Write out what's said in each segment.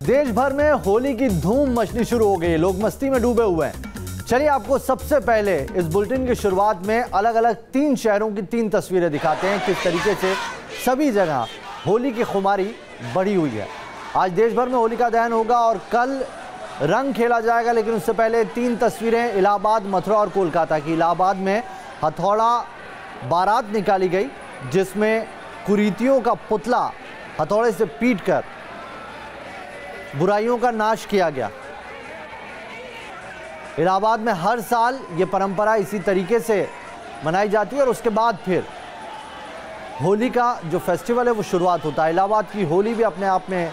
देश भर में होली की धूम मचनी शुरू हो गई है, लोग मस्ती में डूबे हुए हैं। चलिए आपको सबसे पहले इस बुलेटिन की शुरुआत में अलग अलग 3 शहरों की 3 तस्वीरें दिखाते हैं, किस तरीके से सभी जगह होली की खुमारी बढ़ी हुई है। आज देश भर में होली का दहन होगा और कल रंग खेला जाएगा, लेकिन उससे पहले 3 तस्वीरें इलाहाबाद, मथुरा और कोलकाता की। इलाहाबाद में हथौड़ा बारात निकाली गई, जिसमें कुरीतियों का पुतला हथौड़े से पीटकर बुराइयों का नाश किया गया। इलाहाबाद में हर साल ये परंपरा इसी तरीके से मनाई जाती है और उसके बाद फिर होली का जो फेस्टिवल है वो शुरुआत होता है। इलाहाबाद की होली भी अपने आप में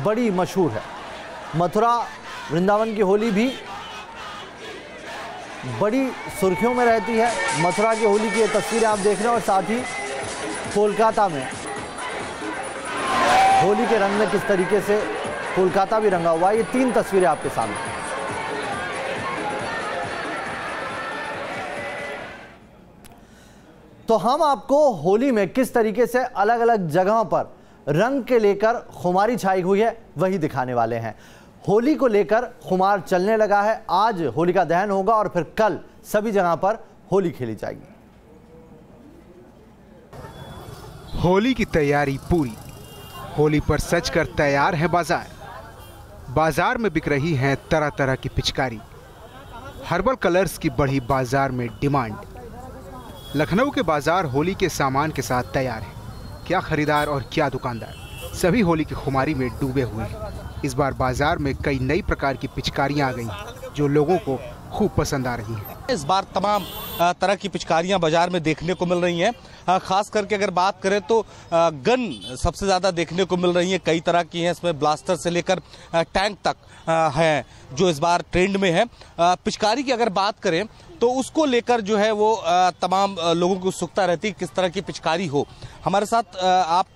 बड़ी मशहूर है। मथुरा वृंदावन की होली भी बड़ी सुर्खियों में रहती है। मथुरा की होली की ये तस्वीरें आप देख रहे हैं और साथ ही कोलकाता में होली के रंग में किस तरीके से कोलकाता भी रंगा हुआ है। ये 3 तस्वीरें आपके सामने। तो हम आपको होली में किस तरीके से अलग अलग जगहों पर रंग के लेकर खुमारी छाई हुई है वही दिखाने वाले हैं। होली को लेकर खुमार चलने लगा है। आज होली का दहन होगा और फिर कल सभी जगह पर होली खेली जाएगी। होली की तैयारी पूरी। होली पर सज कर तैयार है बाजार। बाजार में बिक रही हैं तरह तरह की पिचकारी। हर्बल कलर्स की बढ़ी बाजार में डिमांड। लखनऊ के बाजार होली के सामान के साथ तैयार है। क्या खरीदार और क्या दुकानदार, सभी होली की खुमारी में डूबे हुए हैं। इस बार बाजार में कई नई प्रकार की पिचकारियां आ गई जो लोगों को खूब पसंद आ रही हैं। इस बार तमाम तरह की पिचकारियां बाजार में देखने को मिल रही हैं। खास करके अगर बात करें तो गन सबसे ज़्यादा देखने को मिल रही हैं। कई तरह की हैं, इसमें ब्लास्टर से लेकर टैंक तक हैं जो इस बार ट्रेंड में है। पिचकारी की अगर बात करें तो उसको लेकर जो है वो तमाम लोगों की उत्सुकता रहती है किस तरह की पिचकारी हो। हमारे साथ आप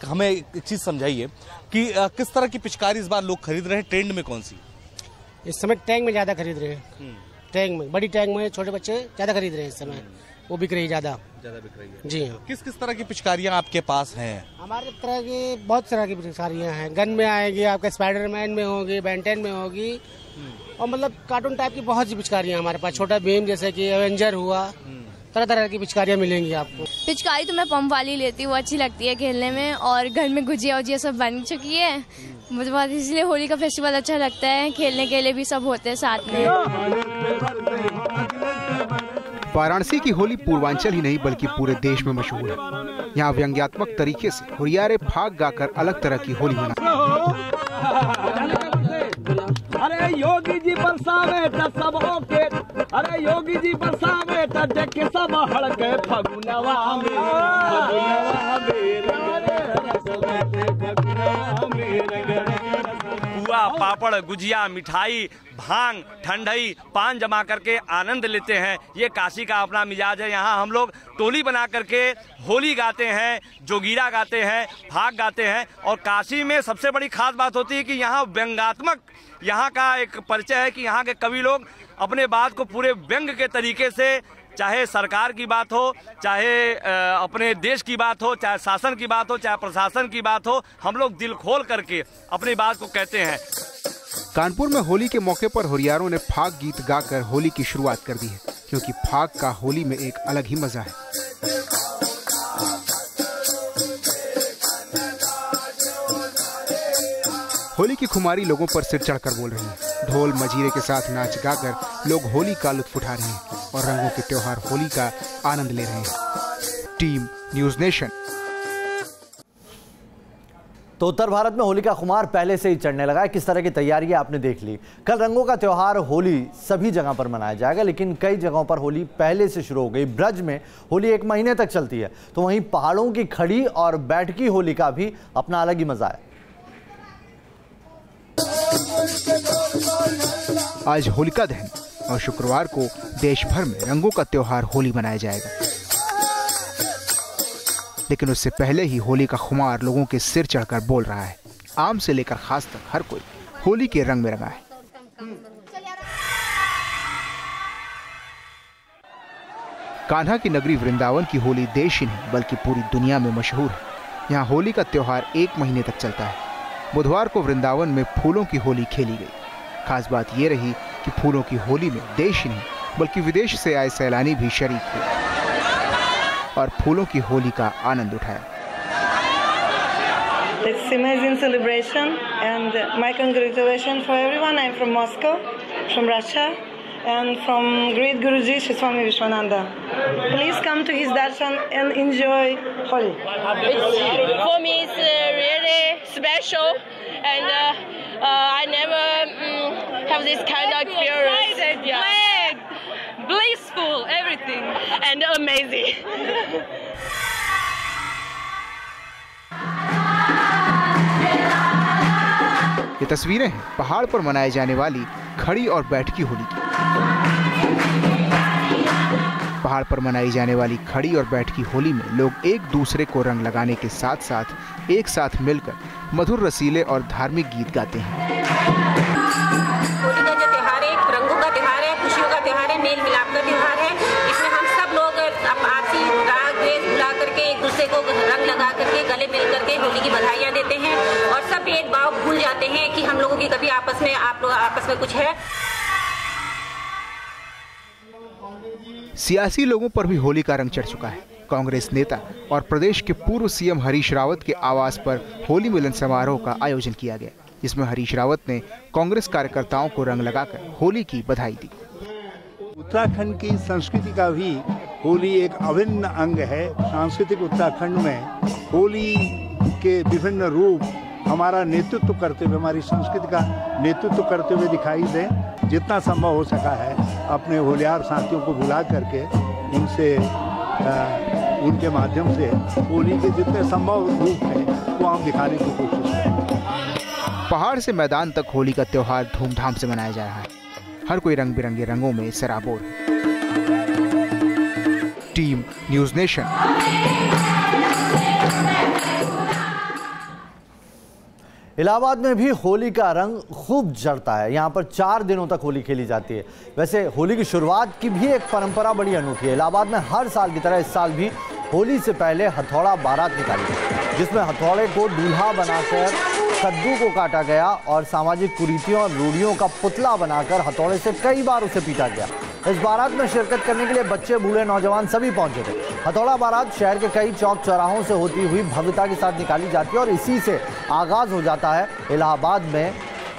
हमें एक चीज़ समझाइए कि किस तरह की पिचकारी इस बार लोग खरीद रहे हैं, ट्रेंड में कौन सी? इस समय टैंक में ज़्यादा खरीद रहे हैं। टैंक में, बड़ी टैंक में छोटे बच्चे ज़्यादा खरीद रहे हैं इस समय। वो बिक रही है ज़्यादा बिक रही है। जी हाँ। किस किस तरह की पिचकारियाँ आपके पास हैं? हमारे तरह की बहुत तरह की पिचकारियाँ हैं। गन में आएगी, आपका स्पाइडरमैन में होगी, बेंटेन में होगी, और मतलब कार्टून टाइप की बहुत सी पिचकारियाँ हमारे पास। छोटा भीम जैसे कि एवेंजर हुआ, तरह तरह की पिचकारियाँ मिलेंगी आपको। पिचकारी तो मैं पंप वाली लेती हूँ, वो अच्छी लगती है खेलने में। और घर में गुजिया उजिया सब बन चुकी है, मुझे बहुत इसलिए होली का फेस्टिवल अच्छा लगता है। खेलने के लिए भी सब होते हैं साथ में। वाराणसी की होली पूर्वांचल ही नहीं बल्कि पूरे देश में मशहूर है। यहाँ व्यंग्यात्मक तरीके से हुरियारे फाग गाकर अलग तरह की होली मनाते हैं। अरे योगी जी बरसावे त सब होके, अरे योगी जी बरसावे त देखे सब हड़के फगुनवा में, फगुनवा में बुआ, पापड़, गुजिया, मिठाई, भांग, ठंडई, पान जमा करके आनंद लेते हैं। ये काशी का अपना मिजाज है। यहाँ हम लोग टोली बना करके होली गाते हैं, जोगीरा गाते हैं, भाग गाते हैं। और काशी में सबसे बड़ी खास बात होती है कि यहाँ व्यंग्यात्मक, यहाँ का एक परिचय है कि यहाँ के कवि लोग अपने बात को पूरे व्यंग के तरीके से, चाहे सरकार की बात हो, चाहे अपने देश की बात हो, चाहे शासन की बात हो, चाहे प्रशासन की बात हो, हम लोग दिल खोल करके अपनी बात को कहते हैं। कानपुर में होली के मौके पर हुरियारों ने फाग गीत गाकर होली की शुरुआत कर दी है, क्योंकि फाग का होली में एक अलग ही मजा है। होली की खुमारी लोगों पर सिर चढ़कर बोल रही है। ढोल मजीरे के साथ नाच गाकर लोग होली का लुत्फ उठा रहे हैं और रंगों के त्योहार होली का आनंद ले रहे हैं। Team news nation. तो उत्तर भारत में होली का खुमार पहले से ही चढ़ने लगा है। किस तरह की तैयारी आपने देख ली। कल रंगों का त्योहार होली सभी जगह पर मनाया जाएगा, लेकिन कई जगहों पर होली पहले से शुरू हो गई। ब्रज में होली 1 महीने तक चलती है, तो वहीं पहाड़ों की खड़ी और बैठकी होली का भी अपना अलग ही मजा है। आज होलिका दहन और शुक्रवार को देश भर में रंगों का त्योहार होली मनाया जाएगा, लेकिन उससे पहले ही होली का खुमार लोगों के सिर चढ़कर बोल रहा है। आम से लेकर खास तक हर कोई होली के रंग में रंगा है। कान्हा की नगरी वृंदावन की होली देश ही नहीं बल्कि पूरी दुनिया में मशहूर है। यहाँ होली का त्योहार 1 महीने तक चलता है। बुधवार को वृंदावन में फूलों की होली खेली गई। खास बात ये रही कि फूलों की होली में देश नहीं बल्कि विदेश से आए सैलानी भी शरीक हुए और फूलों की होली का आनंद उठाया। It's amazing celebration and my congratulations for everyone. I'm from Moscow, from Russia, and from great Guruji Shri Swami Vishwananda. Please come to his darshan and enjoy Holi. For me, it's really special, and I never have this kind of experience. Glad, blissful, everything, and amazing. ये तस्वीरें हैं पहाड़ पर मनाई जाने वाली खड़ी और बैठकी होली की। पहाड़ पर मनाई जाने वाली खड़ी और बैठकी होली में लोग एक दूसरे को रंग लगाने के साथ साथ एक साथ मिलकर मधुर रसीले और धार्मिक गीत गाते हैं। होली का जो त्योहार है, रंगों का त्योहार है, खुशियों का त्योहार है, मेल मिलाप का त्योहार है। इसमें हम सब लोग आपसी राग द्वेष भुला करके एक दूसरे को रंग लगा करके गले मिल करके होली की बधाइयाँ देते हैं और सब भेदभाव भूल जाते हैं कि हम लोगों की कभी आपस में कुछ है। सियासी लोगों पर भी होली का रंग चढ़ चुका है। कांग्रेस नेता और प्रदेश के पूर्व सीएम हरीश रावत के आवास पर होली मिलन समारोह का आयोजन किया गया, जिसमें हरीश रावत ने कांग्रेस कार्यकर्ताओं को रंग लगाकर होली की बधाई दी। उत्तराखंड की संस्कृति का भी होली एक अभिन्न अंग है। सांस्कृतिक उत्तराखंड में होली के विभिन्न रूप हमारा नेतृत्व करते हुए, हमारी संस्कृति का नेतृत्व करते हुए दिखाई दें। जितना संभव हो सका है अपने होलियार साथियों को बुला करके उनके माध्यम से होली के जितने संभव रूप हैं वो हम दिखाने की कोशिश करें। पहाड़ से मैदान तक होली का त्योहार धूमधाम से मनाया जा रहा है। हर कोई रंग बिरंगे रंगों में सराबोर है। Team news nation. इलाहाबाद में भी होली का रंग खूब जड़ता है। यहाँ पर 4 दिनों तक होली खेली जाती है। वैसे होली की शुरुआत की भी एक परंपरा बड़ी अनूठी है। इलाहाबाद में हर साल की तरह इस साल भी होली से पहले हथौड़ा बारात निकाली गई, जिसमें हथौड़े को दूल्हा बनाकर कद्दू को काटा गया और सामाजिक कुरीतियों और रूढ़ियों का पुतला बनाकर हथौड़े से कई बार उसे पीटा गया। इस बारात में शिरकत करने के लिए बच्चे, बूढ़े, नौजवान सभी पहुंचे थे। हथौड़ा बारात शहर के कई चौक चौराहों से होती हुई भव्यता के साथ निकाली जाती है और इसी से आगाज हो जाता है इलाहाबाद में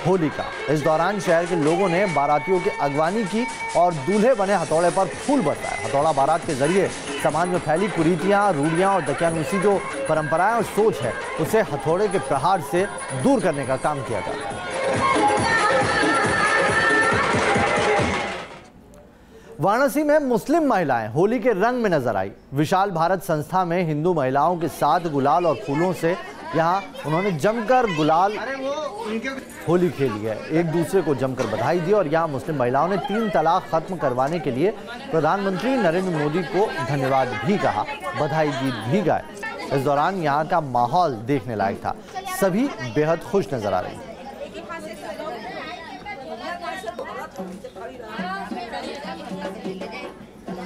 होली का। इस दौरान शहर के लोगों ने बारातियों की अगवानी की और दूल्हे बने हथौड़े पर फूल बरसाए। हथौड़ा बारात के जरिए समाज में फैली कुरीतियाँ, रूढ़ियाँ और दकियानूसी जो परंपराएं और सोच है उसे हथौड़े के प्रहार से दूर करने का काम किया जाता है। वाराणसी में मुस्लिम महिलाएं होली के रंग में नजर आई। विशाल भारत संस्था में हिंदू महिलाओं के साथ गुलाल और फूलों से यहाँ उन्होंने जमकर गुलाल होली खेली है, एक दूसरे को जमकर बधाई दी और यहाँ मुस्लिम महिलाओं ने 3 तलाक खत्म करवाने के लिए प्रधानमंत्री नरेंद्र मोदी को धन्यवाद भी कहा, बधाई गीत भी गाए। इस दौरान यहाँ का माहौल देखने लायक था, सभी बेहद खुश नजर आ रही।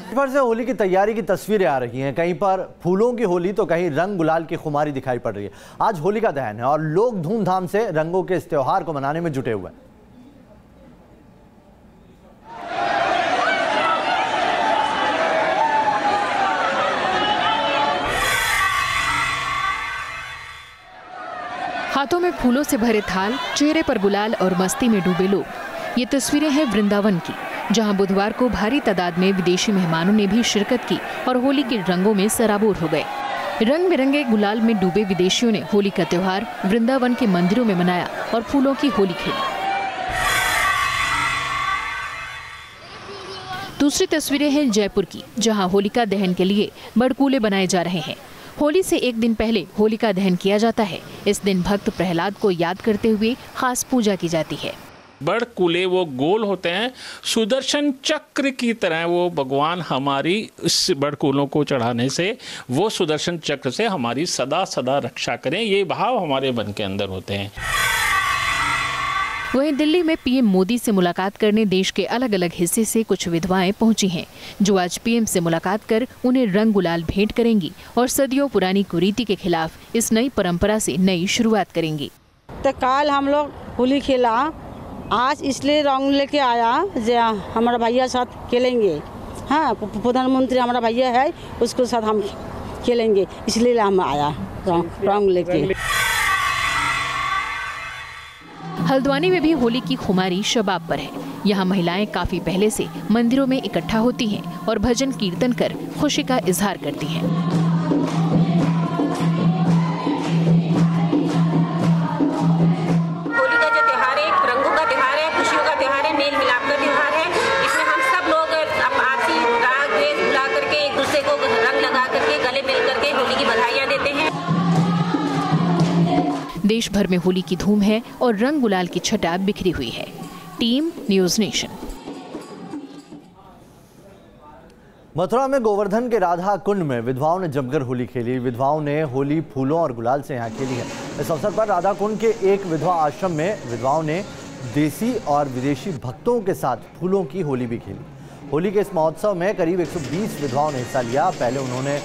भर से होली की तैयारी की तस्वीरें आ रही हैं। कहीं पर फूलों की होली तो कहीं रंग गुलाल की खुमारी दिखाई पड़ रही है। आज होलिका दहन है और लोग धूमधाम से रंगों के इस त्योहार को मनाने में जुटे हुए हैं। हाथों में फूलों से भरे थाल, चेहरे पर गुलाल और मस्ती में डूबे लोग। ये तस्वीरें हैं वृंदावन की, जहां बुधवार को भारी तादाद में विदेशी मेहमानों ने भी शिरकत की और होली के रंगों में सराबोर हो गए। रंग बिरंगे गुलाल में डूबे विदेशियों ने होली का त्योहार वृंदावन के मंदिरों में मनाया और फूलों की होली खेली। दूसरी तस्वीरें हैं जयपुर की, जहां होलिका दहन के लिए बड़कूले बनाए जा रहे हैं। होली से एक दिन पहले होलिका दहन किया जाता है। इस दिन भक्त प्रहलाद को याद करते हुए खास पूजा की जाती है। बड़कूले वो गोल होते हैं, सुदर्शन चक्र की तरह। वो भगवान हमारी इस बड़कूलों को चढ़ाने से, वो सुदर्शन चक्र से हमारी सदा सदा रक्षा करें, ये भाव हमारे मन के अंदर होते हैं। वहीं दिल्ली में पीएम मोदी से मुलाकात करने देश के अलग अलग हिस्से से कुछ विधवाएं पहुंची हैं, जो आज पीएम से मुलाकात कर उन्हें रंग गुलाल भेंट करेंगी और सदियों पुरानी कुरीति के खिलाफ इस नई परंपरा से नई शुरुआत करेंगी। तो कल हम लोग होली खेला, आज इसलिए रंग लेके आया जो हमारा भैया साथ खेलेंगे। हाँ, प्रधानमंत्री हमारा भैया है, उसके साथ हम खेलेंगे, इसलिए हम आया रंग लेके। हल्द्वानी में भी होली की खुमारी शबाब पर है। यहाँ महिलाएं काफी पहले से मंदिरों में इकट्ठा होती हैं और भजन कीर्तन कर खुशी का इजहार करती हैं। होली का जो त्योहार है, रंगों का त्योहार है, खुशियों का त्योहार है, मेल मिलाप का त्योहार है। इसमें हम सब लोग आपसी राग द्वेष भुला करके एक दूसरे को रंग लगा करके गले मिल करके होली की बधाइयाँ देते हैं। देश भर में होली की धूम है और रंग गुलाल की छटा बिखरी हुई है। Team news nation. मथुरा में गोवर्धन के राधा कुंड में विधवाओं ने जमकर होली खेली। विधवाओं ने होली फूलों और गुलाल से यहाँ खेली है। इस अवसर पर राधा कुंड के एक विधवा आश्रम में विधवाओं ने देसी और विदेशी भक्तों के साथ फूलों की होली भी खेली। होली के इस महोत्सव में करीब 120 विधवाओं ने हिस्सा लिया। पहले उन्होंने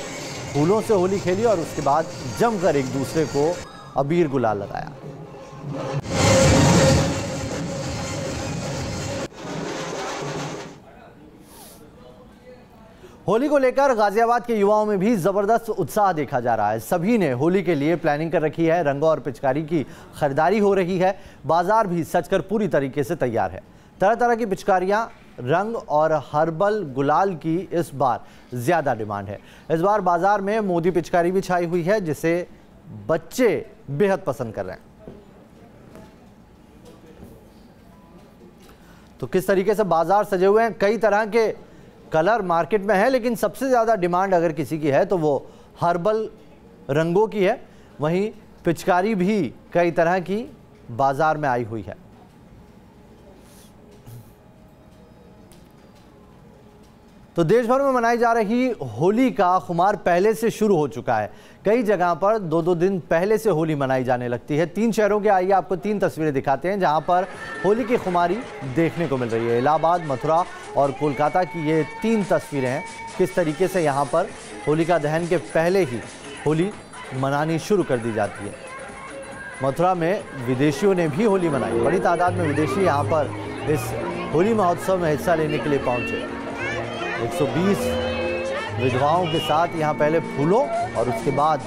फूलों से होली खेली और उसके बाद जमकर एक दूसरे को अबीर गुलाल लगाया। होली को लेकर गाजियाबाद के युवाओं में भी जबरदस्त उत्साह देखा जा रहा है। सभी ने होली के लिए प्लानिंग कर रखी है। रंगों और पिचकारी की खरीदारी हो रही है। बाजार भी सजकर पूरी तरीके से तैयार है। तरह तरह की पिचकारियां, रंग और हर्बल गुलाल की इस बार ज्यादा डिमांड है। इस बार बाजार में मोदी पिचकारी भी छाई हुई है, जिसे बच्चे बेहद पसंद कर रहे हैं। तो किस तरीके से बाजार सजे हुए हैं, कई तरह के कलर मार्केट में है, लेकिन सबसे ज़्यादा डिमांड अगर किसी की है तो वो हर्बल रंगों की है। वहीं पिचकारी भी कई तरह की बाजार में आई हुई है। तो देश भर में मनाई जा रही होली का खुमार पहले से शुरू हो चुका है। कई जगह पर 2-2 दिन पहले से होली मनाई जाने लगती है। 3 शहरों के आइए आपको 3 तस्वीरें दिखाते हैं जहां पर होली की खुमारी देखने को मिल रही है। इलाहाबाद, मथुरा और कोलकाता की ये 3 तस्वीरें हैं। किस तरीके से यहाँ पर होलिका दहन के पहले ही होली मनानी शुरू कर दी जाती है। मथुरा में विदेशियों ने भी होली मनाई। बड़ी तादाद में विदेशी यहाँ पर इस होली महोत्सव में हिस्सा लेने के लिए पहुँचे। 120 विधवाओं के साथ यहाँ पहले फूलों और उसके बाद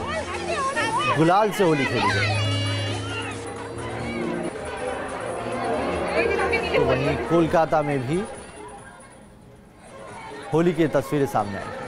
गुलाल से होली खेली गई। तो वहीं कोलकाता में भी होली की तस्वीरें सामने आई।